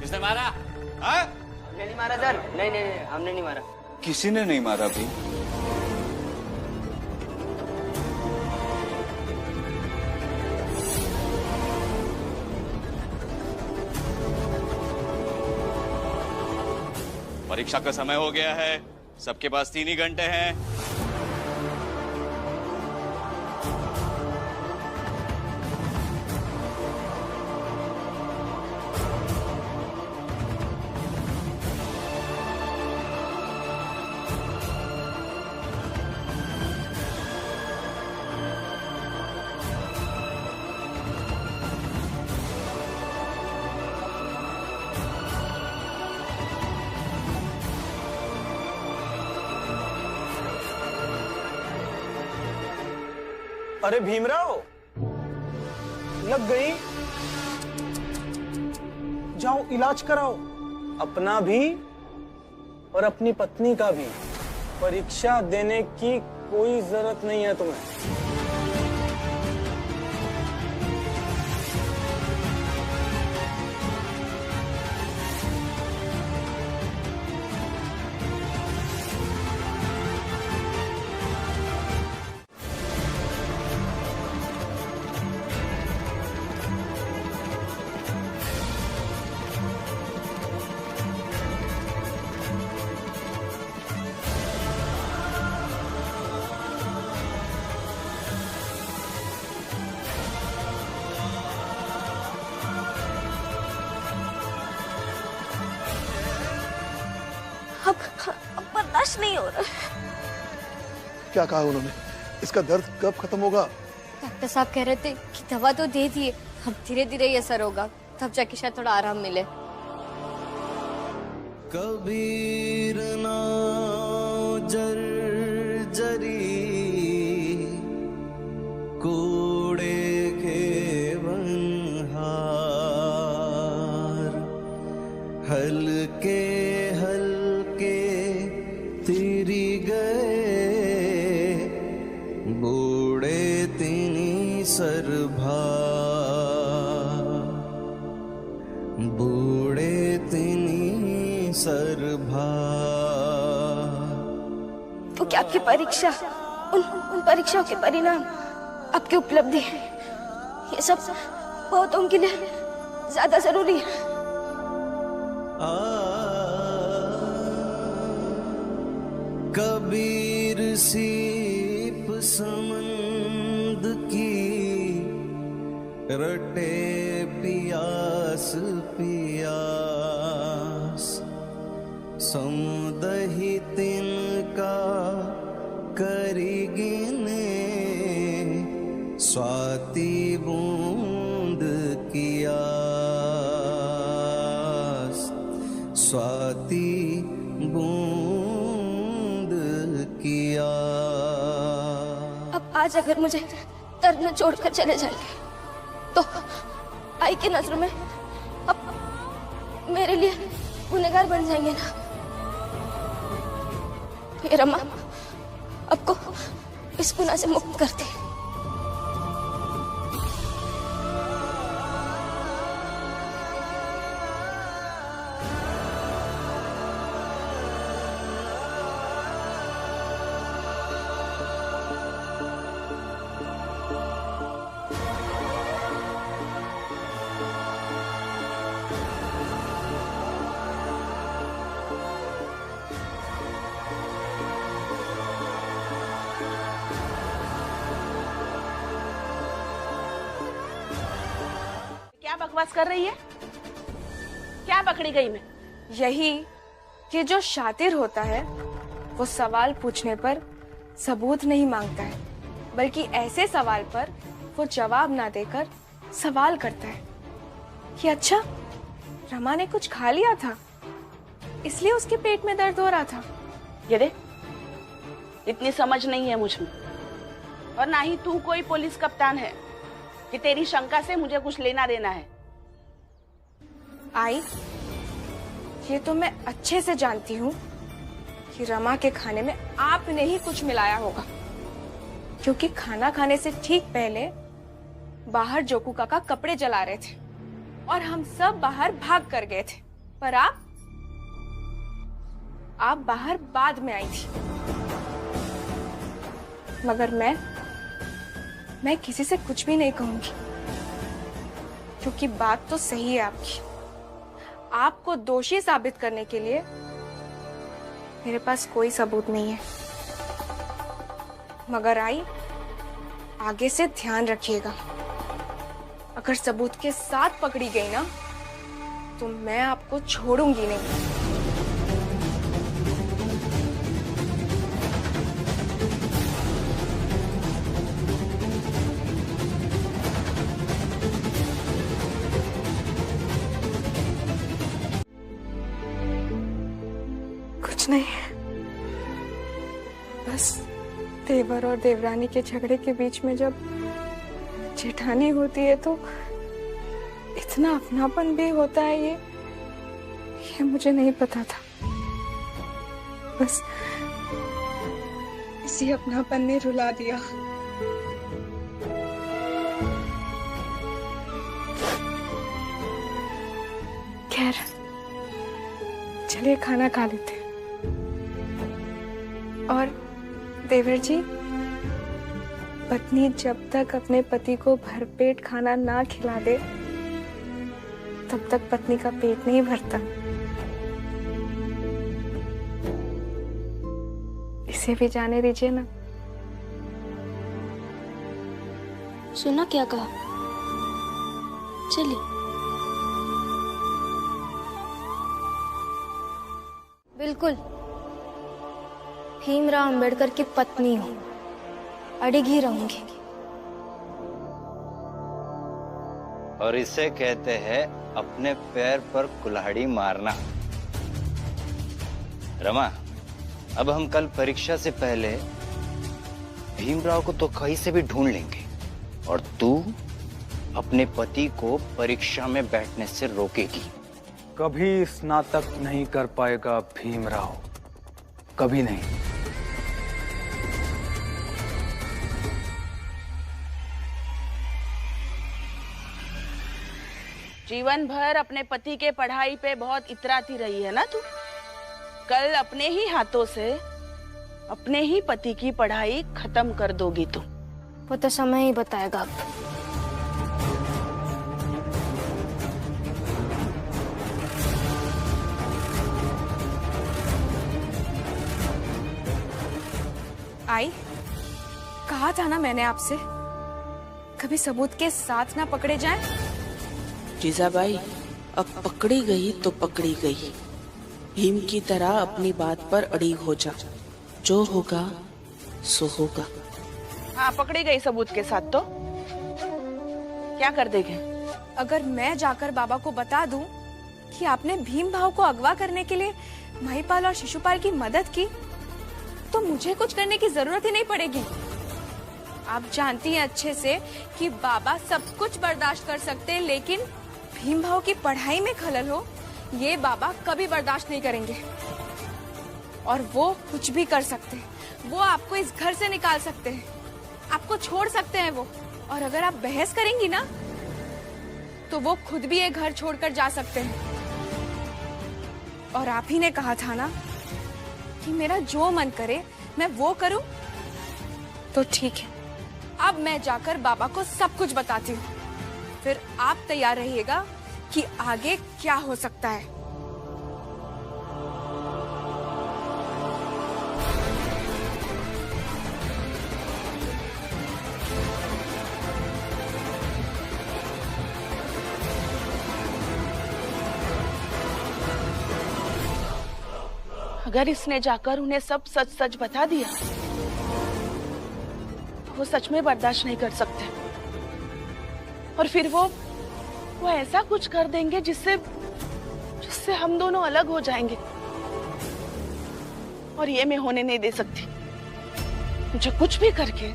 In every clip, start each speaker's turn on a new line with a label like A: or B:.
A: किसने मारा? हाँ?
B: हमने नहीं मारा सर। नहीं नहीं नहीं, हमने नहीं मारा।
C: किसी ने नहीं मारा भी।
A: परीक्षा का समय हो गया है, सबके पास 3 ही घंटे हैं।
D: अरे भीमराव, लग गई। जाओ इलाज कराओ, अपना भी और अपनी पत्नी का भी। परीक्षा देने की कोई जरूरत नहीं है तुम्हें।
E: अब बर्दाश्त नहीं हो रहा।
F: क्या कहा उन्होंने? इसका दर्द कब खत्म होगा?
E: डॉक्टर साहब कह रहे थे कि दवा तो दे दिए, अब धीरे धीरे ये असर होगा, तब जाके शायद थोड़ा आराम मिले।
G: कबीर ना जरी कूड़े के बन्हार, हल्के हल्के तिरी गए, बूढ़े तिनी सरभा, बूढ़े तिनी सरभा।
E: तो क्या आपकी परीक्षा, उन परीक्षाओं के परिणाम, आपकी उपलब्धि, ये सब बहुतों के लिए ज्यादा जरूरी है।
G: कबीर सीप समंद की रटे पियास पियास, समुदहि तिनका करी गिने, स्वाति बूंद किया, स्वाति बूंद किया।
E: अब आज अगर मुझे दर्द में छोड़कर चले जाएंगे तो आई की नजरों में अब मेरे लिए गुनहगार बन जाएंगे ना। ये रमा आपको इस गुनाह से मुक्त करती।
H: क्या बकवास कर रही है? क्या पकड़ी गई मैं?
I: यही कि जो शातिर होता है वो सवाल पूछने पर सबूत नहीं मांगता है, बल्कि ऐसे सवाल पर वो जवाब ना देकर सवाल करता है कि अच्छा, रमा ने कुछ खा लिया था इसलिए उसके पेट में दर्द हो रहा था।
H: ये दे, इतनी समझ नहीं है मुझ में, और ना ही तू कोई पुलिस कप्तान है कि तेरी शंका से मुझे कुछ लेना देना है।
I: आई, ये तो मैं अच्छे से जानती हूँ कि रमा के खाने में आपने ही कुछ मिलाया होगा, क्योंकि खाना खाने से ठीक पहले बाहर जोकू काका कपड़े जला रहे थे और हम सब बाहर भाग कर गए थे। पर आप बाहर बाद में आई थी। मगर मैं किसी से कुछ भी नहीं कहूंगी, क्योंकि बात तो सही है आपकी। आपको दोषी साबित करने के लिए मेरे पास कोई सबूत नहीं है। मगर आगे से ध्यान रखिएगा, अगर सबूत के साथ पकड़ी गई ना तो मैं आपको छोड़ूंगी नहीं। कुछ नहीं, बस देवर और देवरानी के झगड़े के बीच में जब जेठानी होती है तो इतना अपनापन भी होता है, ये मुझे नहीं पता था। बस इसी अपनापन ने रुला दिया। खैर, चलिए खाना खा लेते हैं। और देवर जी, पत्नी जब तक अपने पति को भरपेट खाना ना खिला दे तब तक पत्नी का पेट नहीं भरता। इसे भी जाने दीजिए ना।
E: सुना क्या कहा? चलिए। बिल्कुल, भीमराव अंबेडकर की पत्नी हूँ, अड़िग ही रहूंगी।
C: और इसे कहते हैं अपने पैर पर कुल्हाड़ी मारना। रमा, अब हम कल परीक्षा से पहले भीमराव को तो कहीं से भी ढूंढ लेंगे और तू अपने पति को परीक्षा में बैठने से रोकेगी।
D: कभी स्नातक नहीं कर पाएगा भीमराव, कभी नहीं।
H: जीवन भर अपने पति के पढ़ाई पे बहुत इतराती रही है ना तू। कल अपने ही हाथों से अपने ही पति की पढ़ाई खत्म कर दोगी तू।
E: वो तो समय ही बताएगा अब।
I: कहा था ना मैंने आपसे, कभी सबूत के साथ ना पकड़े जाएं।
J: जीजाबाई, अब पकड़ी गई तो पकड़ी गई। भीम की तरह अपनी बात पर अड़िग हो जा, जो होगा सो होगा।
H: हाँ, पकड़ी गई सबूत के साथ तो क्या कर देंगे?
I: अगर मैं जाकर बाबा को बता दूं कि आपने भीम भाव को अगवा करने के लिए महिपाल और शिशुपाल की मदद की, तो मुझे कुछ करने की जरूरत ही नहीं पड़ेगी। आप जानती हैं अच्छे से कि बाबा सब कुछ बर्दाश्त कर सकते हैं, लेकिन भीम भाव की पढ़ाई में खलल हो, ये बाबा कभी बर्दाश्त नहीं करेंगे। और वो कुछ भी कर सकते हैं, वो आपको इस घर से निकाल सकते हैं, आपको छोड़ सकते हैं वो। और अगर आप बहस करेंगी ना तो वो खुद भी ये घर छोड़कर जा सकते हैं। और आप ही ने कहा था ना कि मेरा जो मन करे मैं वो करूं, तो ठीक है, अब मैं जाकर बाबा को सब कुछ बताती हूँ। फिर आप तैयार रहिएगा कि आगे क्या हो सकता है।
H: अगर इसने जाकर उन्हें सब सच सच बता दिया, वो सच में बर्दाश्त नहीं कर सकते और फिर वो ऐसा कुछ कर देंगे जिससे हम दोनों अलग हो जाएंगे। और ये मैं होने नहीं दे सकती। मुझे कुछ भी करके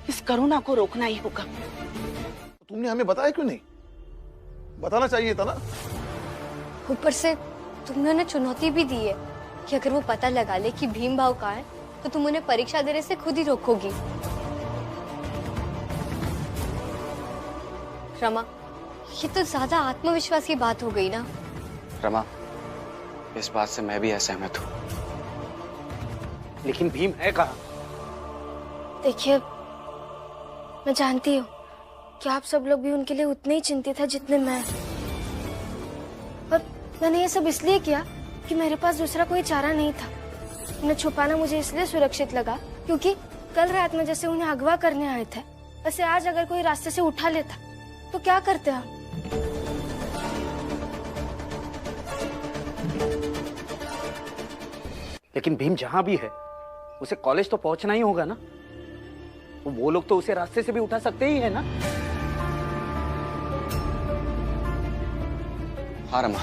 H: इस करुणा को रोकना ही होगा।
F: तुमने हमें बताया क्यों नहीं? बताना चाहिए था ना।
E: ऊपर से तुमने उन्हें चुनौती भी दी है कि अगर वो पता लगा ले कि भीम भाव कहाँ है तो तुम उन्हें परीक्षा देने से खुद ही रोकोगी। रमा, ये तो ज्यादा आत्मविश्वास की बात हो गई ना।
K: रमा, इस बात से मैं भी असहमत हूँ।
L: लेकिन भीम है कहाँ?
E: देखिए, मैं जानती हूँ कि आप सब लोग भी उनके लिए उतने ही चिंतित हैं जितने मैं। और मैंने ये सब इसलिए किया कि मेरे पास दूसरा कोई चारा नहीं था। उन्हें छुपाना मुझे इसलिए सुरक्षित लगा क्योंकि कल रात में जैसे उन्हें अगवा करने आए थे, वैसे आज अगर कोई रास्ते से उठा लेता तो क्या करते हम?
L: लेकिन भीम जहां भी है उसे कॉलेज तो पहुंचना ही होगा ना। वो लोग तो उसे रास्ते से भी उठा सकते ही है ना।
K: हाँ रमा,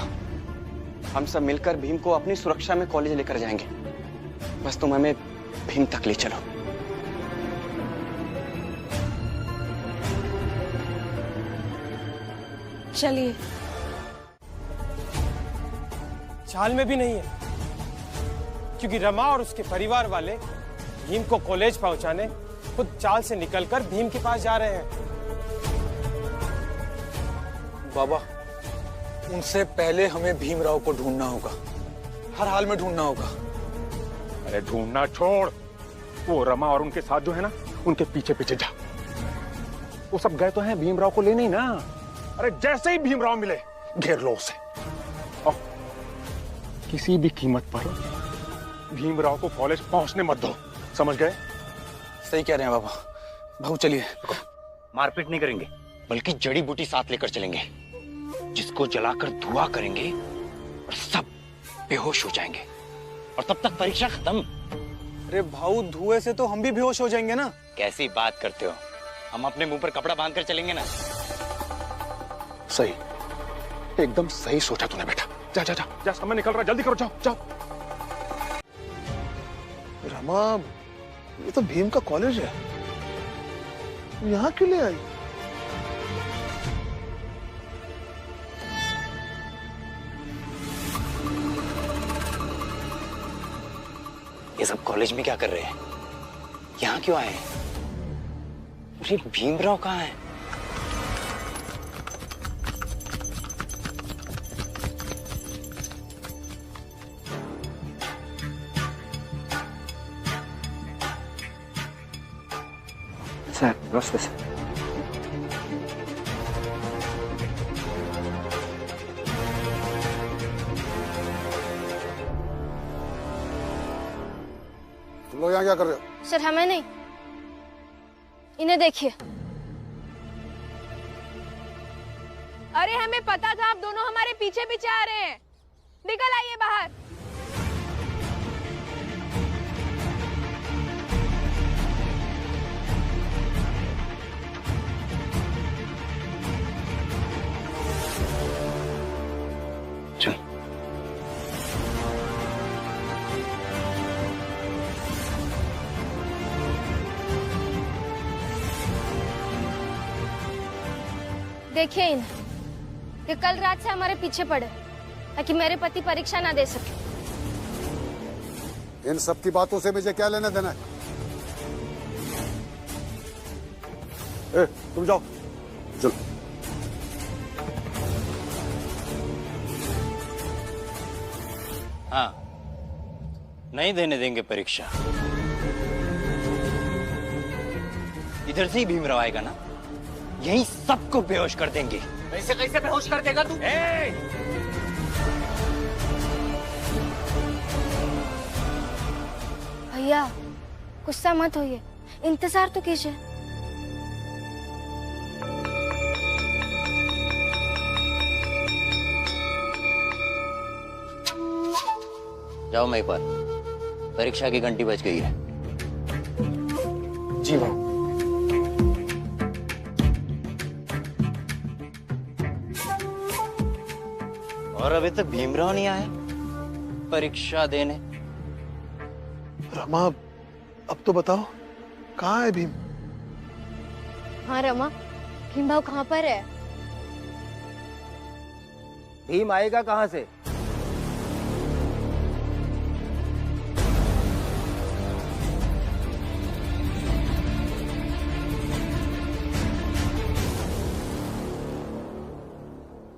K: हम सब मिलकर भीम को अपनी सुरक्षा में कॉलेज लेकर जाएंगे। बस तुम हमें भीम तक ले चलो।
I: चलिए।
D: चाल में भी नहीं है, क्योंकि रमा और उसके परिवार वाले भीम को कॉलेज पहुंचाने खुद चाल से निकलकर भीम के पास जा रहे हैं।
F: बाबा, उनसे पहले हमें भीमराव को ढूंढना होगा, हर हाल में ढूंढना होगा।
M: अरे ढूंढना छोड़, वो रमा और उनके साथ जो है ना, उनके पीछे पीछे जा। वो सब गए तो हैं भीमराव को लेने ही ना। अरे जैसे ही भीमराव मिले घेर लो उसे, और किसी भी कीमत पर भीमराव को कॉलेज पहुंचने मत दो, समझ गए?
F: सही कह रहे हैं बाबा। भाऊ चलिए।
C: मारपीट नहीं करेंगे, बल्कि जड़ी बूटी साथ लेकर चलेंगे, जिसको जलाकर धुआं करेंगे और सब बेहोश हो जाएंगे, और तब तक परीक्षा खत्म।
D: अरे भाऊ, धुएं से तो हम भी बेहोश हो जाएंगे ना।
C: कैसी बात करते हो? हम अपने मुंह पर कपड़ा बांधकर चलेंगे ना।
M: सही, एकदम सही सोचा तूने बेटा। जा जा जा जा, समय निकल रहा, जल्दी करो, जाओ जाओ।
F: रमा, ये तो भीम का कॉलेज है, यहाँ क्यों ले आई?
C: ये सब कॉलेज में क्या कर रहे हैं? यहाँ क्यों आए? अरे भीमराव कहाँ है?
L: सर, रास्ते से।
F: तुम लोग यहाँ क्या कर रहे हो?
E: सर, हमें नहीं, इन्हें देखिए।
I: अरे हमें पता था आप दोनों हमारे पीछे पीछे आ रहे हैं। निकल आइए बाहर।
C: चल।
E: देखिए इन्हें, ये कल रात से हमारे पीछे पड़े ताकि मेरे पति परीक्षा ना दे सके।
F: इन सब की बातों से मुझे क्या लेना देना है? तुम जाओ, चलो।
C: हाँ, नहीं देने देंगे परीक्षा। इधर से ही भीमराव आएगा ना, यही सबको बेहोश कर देंगे।
L: कैसे कैसे बेहोश कर देगा तू?
E: भैया, गुस्सा मत होइए, इंतजार तो कीजिए।
C: जाओ मई पर, परीक्षा की घंटी बज गई है।
D: जी भाऊ।
C: और अभी तक भीमराव नहीं आया परीक्षा देने।
F: रमा, अब तो बताओ, कहाँ है भीम?
E: हाँ रमा, भीम भाव कहाँ पर है?
L: भीम आएगा कहाँ से?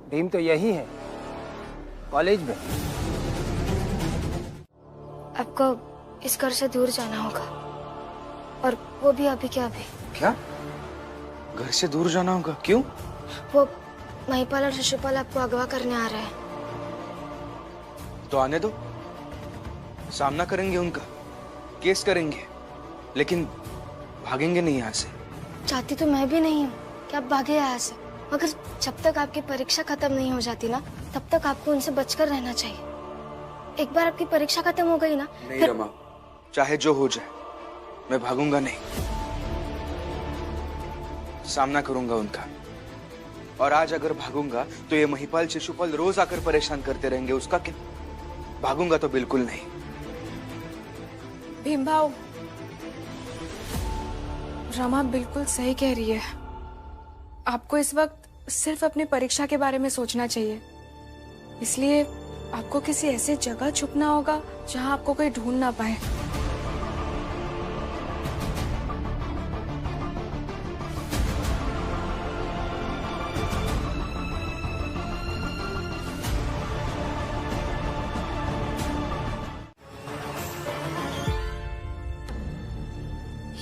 L: भीम तो यही है।
C: कॉलेज में।
E: आपको इस घर से दूर जाना होगा, और वो भी अभी के अभी।
F: क्या? घर से दूर जाना होगा? क्यों?
E: वो महिपाल और शिशुपाल आपको अगवा करने आ रहे हैं।
F: तो आने दो, सामना करेंगे उनका, केस करेंगे, लेकिन भागेंगे नहीं यहाँ से।
E: चाहती तो मैं भी नहीं हूँ कि आप भागे यहाँ से, मगर जब तक आपकी परीक्षा खत्म नहीं हो जाती ना, तब तक आपको उनसे बचकर रहना चाहिए। एक बार आपकी परीक्षा खत्म हो गई ना,
F: नहीं रमा, चाहे जो हो जाए मैं भागूंगा नहीं, सामना करूंगा उनका। और आज अगर भागूंगा तो ये महिपाल शिशुपाल रोज आकर परेशान करते रहेंगे, उसका क्या? भागूंगा तो बिल्कुल नहीं।
I: भीम भाऊ, रमा बिल्कुल सही कह रही है। आपको इस वक्त सिर्फ अपनी परीक्षा के बारे में सोचना चाहिए। इसलिए आपको किसी ऐसी जगह छुपना होगा जहां आपको कोई ढूंढ ना पाए।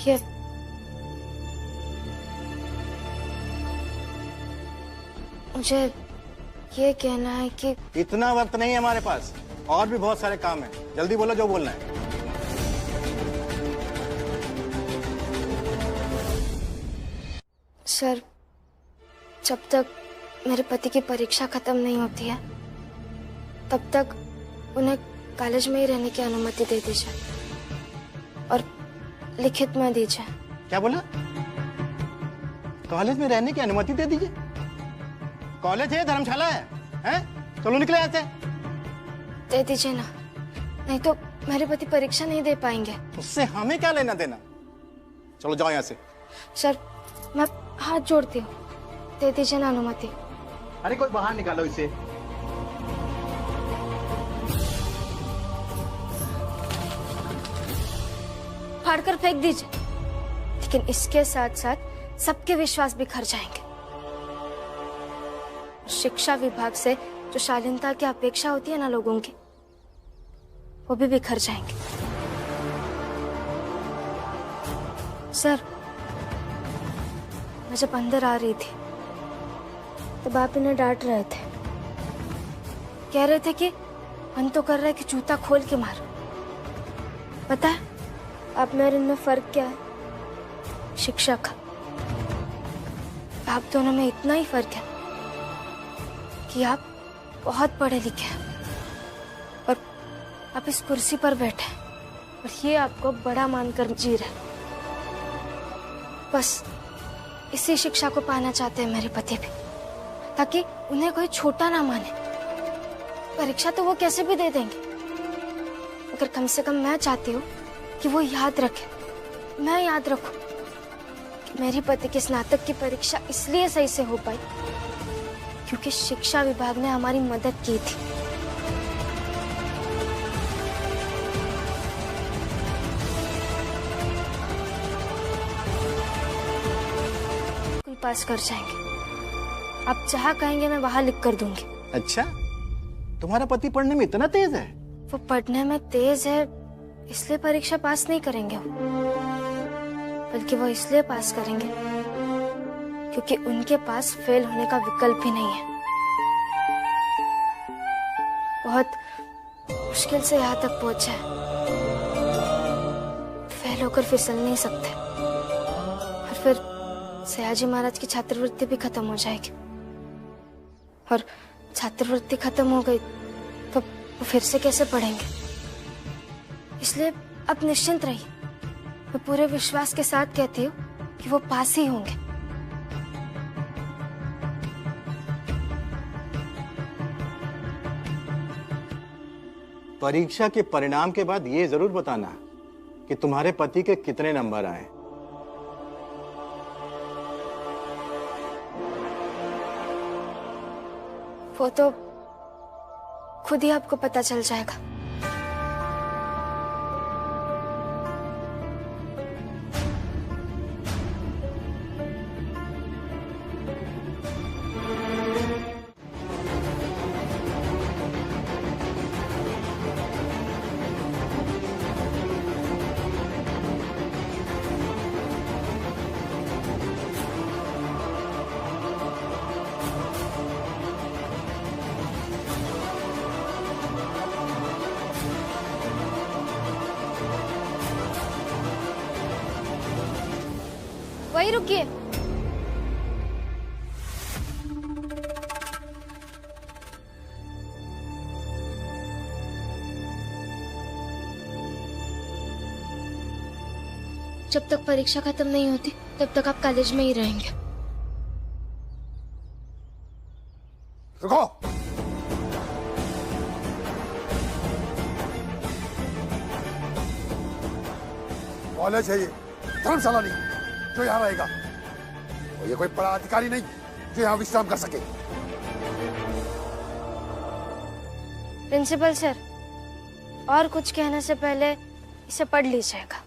E: ये मुझे ये कहना है कि
N: इतना वक्त नहीं है हमारे पास, और भी बहुत सारे काम हैं। जल्दी बोलो जो बोलना है।
E: सर, जब तक मेरे पति की परीक्षा खत्म नहीं होती है, तब तक उन्हें कॉलेज में ही रहने की अनुमति दे दीजिए, और लिखित में दीजिए।
N: क्या बोला? कॉलेज में रहने की अनुमति दे दीजिए? कॉलेज है, धर्मशाला है, हैं? चलो निकले यहाँ से।
E: दे दीजिए ना, नहीं तो मेरे पति परीक्षा नहीं दे पाएंगे।
N: उससे हमें क्या लेना देना? चलो जाओ यहाँ से।
E: सर, मैं हाथ जोड़ती हूँ, दे दीजिए ना अनुमति।
N: अरे कोई बाहर निकालो इसे।
E: फाड़कर फेंक दीजिए, लेकिन इसके साथ साथ सबके विश्वास बिखर जाएंगे। शिक्षा विभाग से जो शालीनता की अपेक्षा होती है ना लोगों की, वो भी बिखर जाएंगे। सर, मैं जब अंदर आ रही थी तब आप इन्हें डांट रहे थे, कह रहे थे कि मन तो कर रहा है कि जूता खोल के मारो। पता है आप मेरे इनमें फर्क क्या है? शिक्षा का। आप दोनों में इतना ही फर्क है कि आप बहुत पढ़े लिखे हैं और आप इस कुर्सी पर बैठे हैं और ये आपको बड़ा मानकर जी रहे। बस इसी शिक्षा को पाना चाहते हैं मेरे पति भी, ताकि उन्हें कोई छोटा ना माने। परीक्षा तो वो कैसे भी दे देंगे, मगर कम से कम मैं चाहती हूँ कि वो याद रखे, मैं याद रखूं कि मेरे पति की स्नातक की परीक्षा इसलिए सही से हो पाई क्योंकि शिक्षा विभाग ने हमारी मदद की थी। पास कर जाएंगे, आप जहाँ कहेंगे मैं वहां लिख कर दूंगी।
N: अच्छा, तुम्हारा पति पढ़ने में इतना तेज है?
E: वो पढ़ने में तेज है इसलिए परीक्षा पास नहीं करेंगे वो, बल्कि वो इसलिए पास करेंगे क्योंकि उनके पास फेल होने का विकल्प भी नहीं है। बहुत मुश्किल से यहाँ तक पहुंचे हैं, फेल होकर फिसल नहीं सकते, और फिर सयाजी महाराज की छात्रवृत्ति भी खत्म हो जाएगी, और छात्रवृत्ति खत्म हो गई तो वो फिर से कैसे पढ़ेंगे। इसलिए अब निश्चिंत रहिए, मैं पूरे विश्वास के साथ कहती हूँ कि वो पास ही होंगे।
N: परीक्षा के परिणाम के बाद ये जरूर बताना कि तुम्हारे पति के कितने नंबर आए।
E: वो तो खुद ही आपको पता चल जाएगा। वहीं रुकिए। जब तक परीक्षा खत्म नहीं होती तब तक आप कॉलेज में ही रहेंगे।
O: रुको। कॉलेज है ये, धर्मशाला नहीं जो यहाँ रहेगा। और ये कोई बड़ा अधिकारी नहीं जो यहाँ विश्राम कर सके।
E: प्रिंसिपल सर, और कुछ कहने से पहले इसे पढ़ लीजिएगा।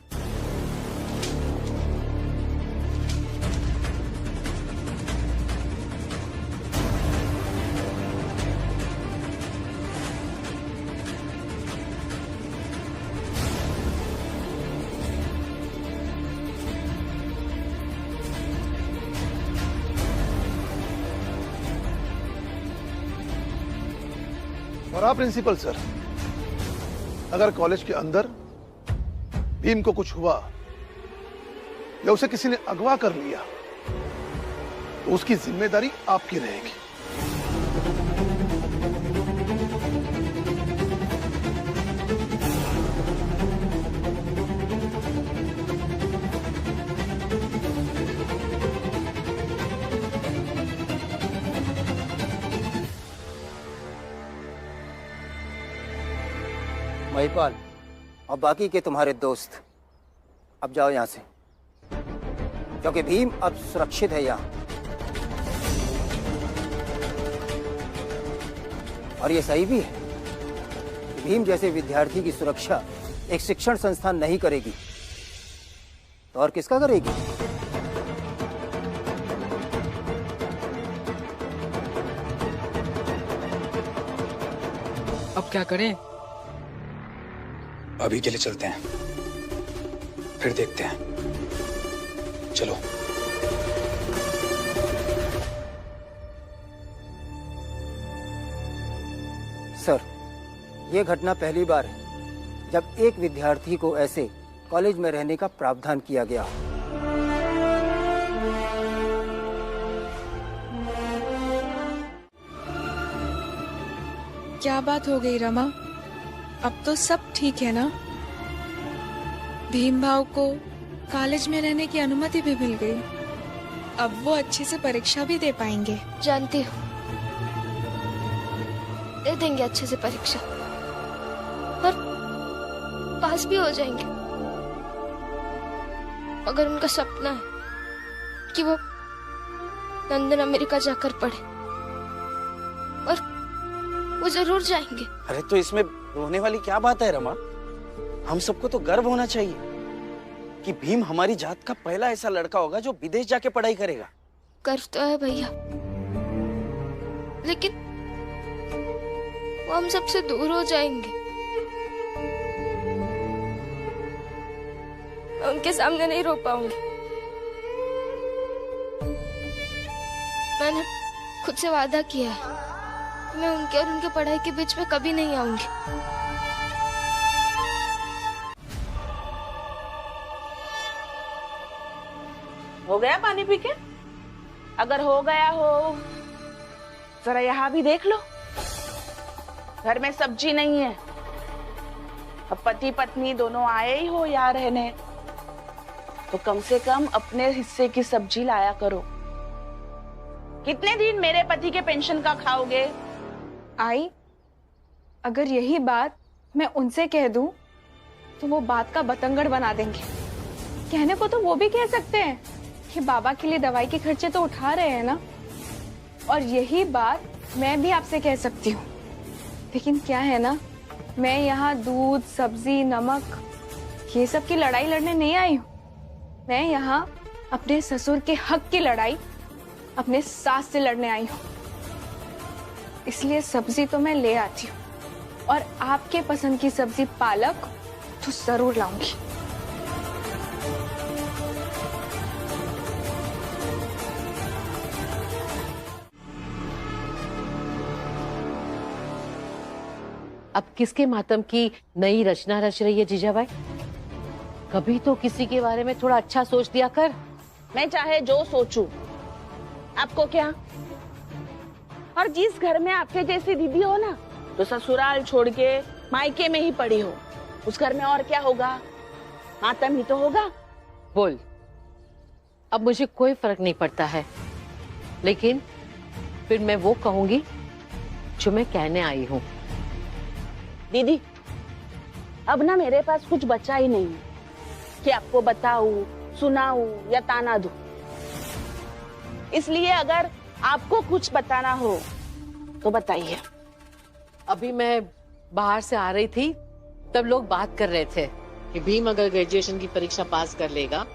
O: और आप प्रिंसिपल सर, अगर कॉलेज के अंदर भीम को कुछ हुआ या उसे किसी ने अगवा कर लिया तो उसकी जिम्मेदारी आपकी रहेगी।
C: महिपाल और बाकी के तुम्हारे दोस्त अब जाओ यहां से, क्योंकि भीम अब सुरक्षित है यहाँ। और ये सही भी है कि भीम जैसे विद्यार्थी की सुरक्षा एक शिक्षण संस्थान नहीं करेगी तो और किसका करेगी?
P: अब क्या करें?
F: अभी के लिए चलते हैं, फिर देखते हैं। चलो।
C: सर, यह घटना पहली बार है जब एक विद्यार्थी को ऐसे कॉलेज में रहने का प्रावधान किया गया।
I: क्या बात हो गई रमा? अब तो सब ठीक है ना? भीम भाव को कॉलेज में रहने की अनुमति भी मिल गई। अब वो अच्छे से परीक्षा भी दे पाएंगे।
E: जानती हूँ, दे देंगे अच्छे से परीक्षा और पास भी हो जाएंगे। अगर उनका सपना है कि वो लंदन अमेरिका जाकर पढ़े, और वो जरूर जाएंगे।
L: अरे तो इसमें रोने वाली क्या बात है रमा? हम सबको तो गर्व होना चाहिए कि भीम हमारी जात का पहला ऐसा लड़का होगा जो विदेश जाके पढ़ाई करेगा।
E: गर्व तो है भैया, लेकिन वो हम सबसे दूर हो जाएंगे। मैं उनके सामने नहीं रो पाऊंगी। मैंने खुद से वादा किया है, मैं उनके और उनके पढ़ाई के बीच में कभी नहीं आऊंगी।
H: हो गया पानी पी के? अगर हो गया हो जरा यहाँ भी देख लो, घर में सब्जी नहीं है। अब पति पत्नी दोनों आए ही हो यहाँ रहने, तो कम से कम अपने हिस्से की सब्जी लाया करो। कितने दिन मेरे पति के पेंशन का खाओगे?
I: आई, अगर यही बात मैं उनसे कह दूं तो वो बात का बतंगड़ बना देंगे। कहने को तो वो भी कह सकते हैं कि बाबा के लिए दवाई के खर्चे तो उठा रहे हैं ना, और यही बात मैं भी आपसे कह सकती हूँ। लेकिन क्या है ना, मैं यहाँ दूध, सब्जी, नमक ये सब की लड़ाई लड़ने नहीं आई हूँ। मैं यहाँ अपने ससुर के हक की लड़ाई अपने सास से लड़ने आई हूँ। इसलिए सब्जी तो मैं ले आती हूँ, और आपके पसंद की सब्जी पालक तो जरूर लाऊंगी।
Q: अब किसके मातम की नई रचना रच रही है जीजाबाई? कभी तो किसी के बारे में थोड़ा अच्छा सोच दिया कर।
H: मैं चाहे जो सोचूं, आपको क्या? और जिस घर में आपके जैसी दीदी हो ना, तो ससुराल छोड़ के मायके में ही पड़ी हो, उस घर में और क्या होगा? मातम ही तो होगा।
Q: बोल, अब मुझे कोई फर्क नहीं पड़ता है, लेकिन फिर मैं वो कहूंगी जो मैं कहने आई हूँ।
H: दीदी, अब ना मेरे पास कुछ बचा ही नहीं है कि आपको बताऊं, सुनाऊं या ताना दूं। इसलिए अगर आपको कुछ बताना हो तो बताइए।
Q: अभी मैं बाहर से आ रही थी, तब लोग बात कर रहे थे कि भीम अगर ग्रेजुएशन की परीक्षा पास कर लेगा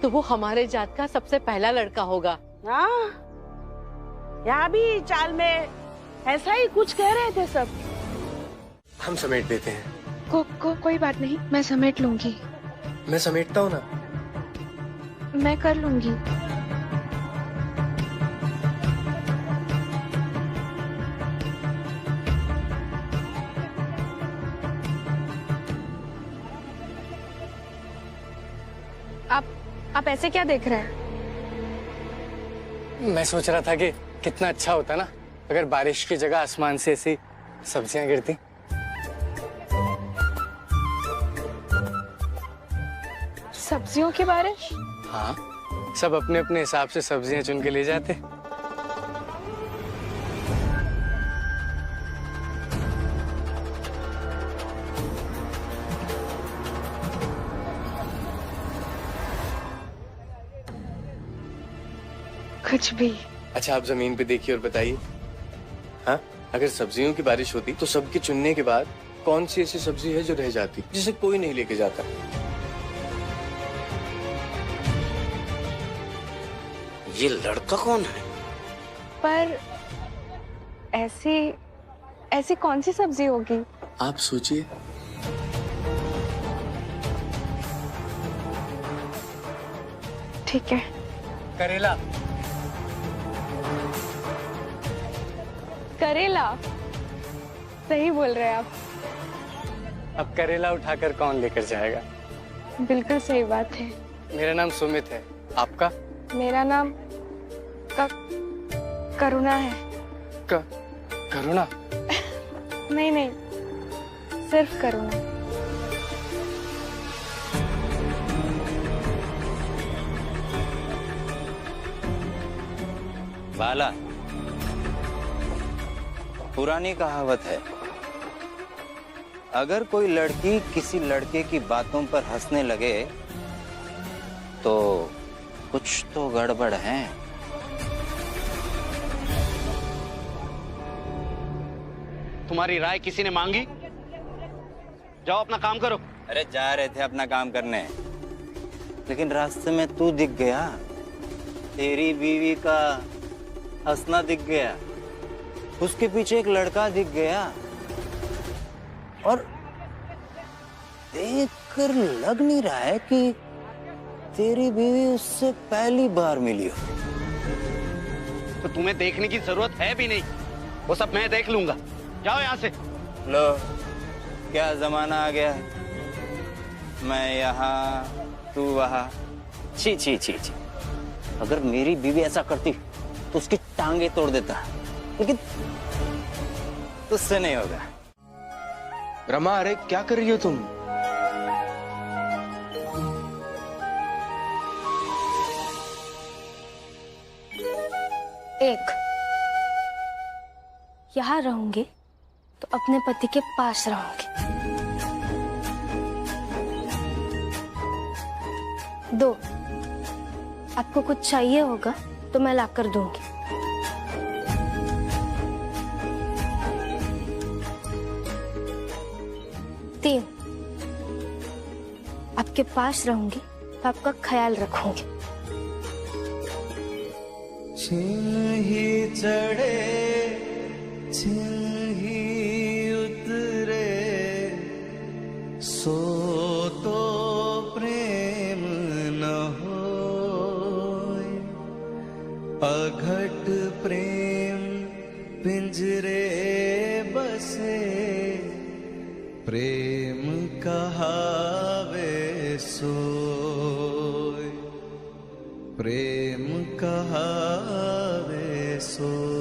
Q: तो वो हमारे जात का सबसे पहला लड़का होगा।
H: हाँ, यहाँ भी चाल में ऐसा ही कुछ कह रहे थे सब।
P: हम समेट देते हैं।
I: कोई बात नहीं, मैं समेट लूंगी।
P: मैं समेटता हूँ ना।
I: मैं कर लूंगी। आप ऐसे क्या देख रहे हैं?
D: मैं सोच रहा था कि कितना अच्छा होता ना अगर बारिश की जगह आसमान से ऐसी सब्जियां गिरती।
I: सब्जियों की बारिश?
D: हाँ, सब अपने अपने हिसाब से सब्जियां चुन के ले जाते।
I: कुछ भी।
P: अच्छा, आप जमीन पे देखिए और बताइए। हाँ, अगर सब्जियों की बारिश होती तो सबके चुनने के बाद कौन सी ऐसी सब्जी है जो रह जाती, जिसे कोई नहीं लेके जाता?
L: ये लड़का कौन है?
I: पर ऐसी कौन सी सब्जी होगी?
P: आप सोचिए।
I: ठीक है।
D: करेला।
I: करेला? सही बोल रहे हैं आप।
D: अब करेला उठाकर कौन लेकर जाएगा?
I: बिल्कुल सही बात है।
D: मेरा नाम सुमित है, आपका?
I: मेरा नाम करुणा है।
D: करुणा?
I: नहीं, सिर्फ करुणा।
C: बाला, पुरानी कहावत है, अगर कोई लड़की किसी लड़के की बातों पर हंसने लगे तो कुछ तो गड़बड़ है।
L: तुम्हारी राय किसी ने मांगी? जाओ अपना काम करो।
C: अरे जा रहे थे अपना काम करने, लेकिन रास्ते में तू दिख गया, तेरी बीवी का हंसना दिख गया, उसके पीछे एक लड़का दिख गया, और देखकर लग नहीं रहा है कि तेरी बीवी उससे पहली बार मिली हो।
L: तो तुम्हें देखने की जरूरत है भी नहीं, वो सब मैं देख लूंगा। जाओ यहाँ से।
C: लो, क्या जमाना आ गया है, मैं यहाँ तू वहाँ। छी छी छी छी, अगर मेरी बीवी ऐसा करती तो उसकी टांगे तोड़ देता, लेकिन तुझसे नहीं होगा।
P: रमा, अरे क्या कर रही हो तुम?
E: एक, यहाँ रहूंगी तो अपने पति के पास रहूंगी। 2, आपको कुछ चाहिए होगा तो मैं लाकर दूंगी। 3, आपके पास रहूंगी तो आपका ख्याल रखूंगी।
G: छिन ही चढ़े छिन ही उतरे, सो तो प्रेम न होए, अघट प्रेम पिंजरे बसे, प्रेम कहावे सोए, प्रेम कहावे सो